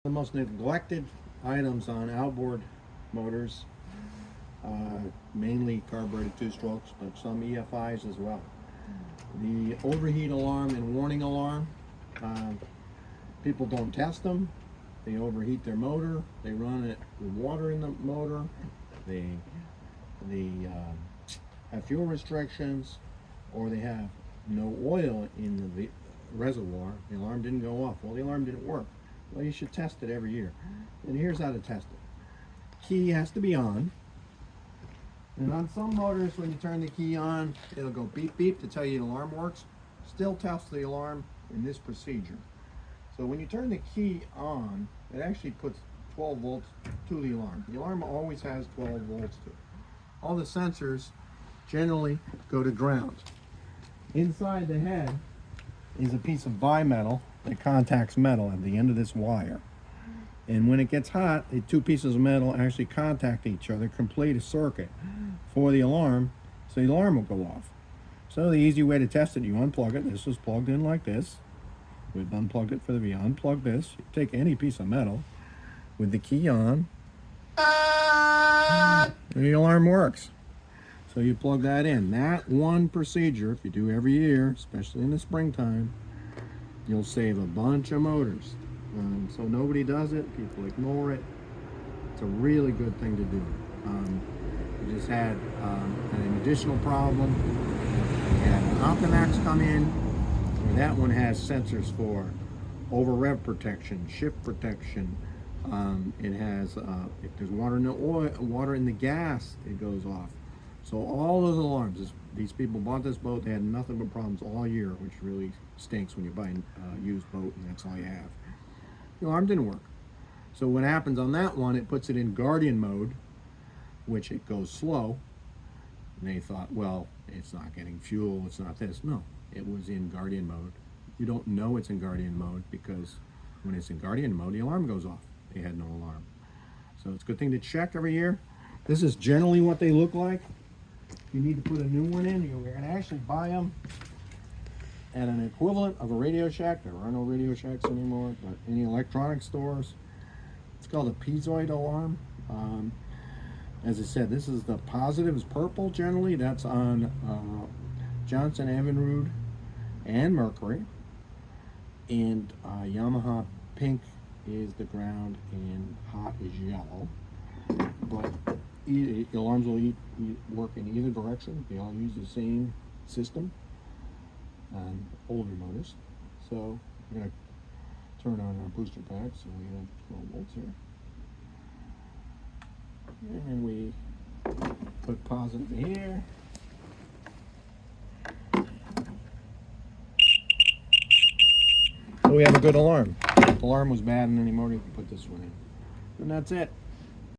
The most neglected items on outboard motors, mainly carbureted two-strokes, but some EFIs as well. The overheat alarm and warning alarm, people don't test them. They overheat their motor, they run it with water in the motor, they have fuel restrictions, or they have no oil in the reservoir. The alarm didn't go off. Well, the alarm didn't work. Well, you should test it every year. And here's how to test it. Key has to be on. And on some motors, when you turn the key on, it'll go beep beep to tell you the alarm works. Still test the alarm in this procedure. So when you turn the key on, it actually puts 12 volts to the alarm. The alarm always has 12 volts to it. All the sensors generally go to ground. Inside the head is a piece of bimetal that contacts metal at the end of this wire. And when it gets hot, the two pieces of metal actually contact each other, complete a circuit for the alarm, so the alarm will go off. So the easy way to test it, you unplug it. This was plugged in like this. We've unplugged it for the V. Unplug this. You take any piece of metal with the key on, and the alarm works. So you plug that in. That one procedure, if you do every year, especially in the springtime, you'll save a bunch of motors. So nobody does it. People ignore it. It's a really good thing to do. We just had an additional problem. We had an Optimax come in. And that one has sensors for over rev protection, shift protection. It has if there's water in the oil, water in the gas, it goes off. So all those alarms, these people bought this boat, they had nothing but problems all year, which really stinks when you buy a used boat and that's all you have. The alarm didn't work. So what happens on that one, it puts it in Guardian mode, which it goes slow. And they thought, well, it's not getting fuel, it's not this. No, it was in Guardian mode. You don't know it's in Guardian mode because when it's in Guardian mode, the alarm goes off. They had no alarm. So it's a good thing to check every year. This is generally what they look like. If you need to put a new one in, you're going to actually buy them at an equivalent of a Radio Shack. There are no Radio Shacks anymore, but any electronic stores. It's called a piezoid alarm. As I said, this is the positive is purple generally. That's on Johnson Evinrude and Mercury. And Yamaha pink is the ground and hot is yellow. But the alarms will work in either direction. They all use the same system on older motors. So we're going to turn on our booster pack so we have 12 volts here. And we put positive here. So we have a good alarm. If the alarm was bad in any motor, you can put this one in. And that's it.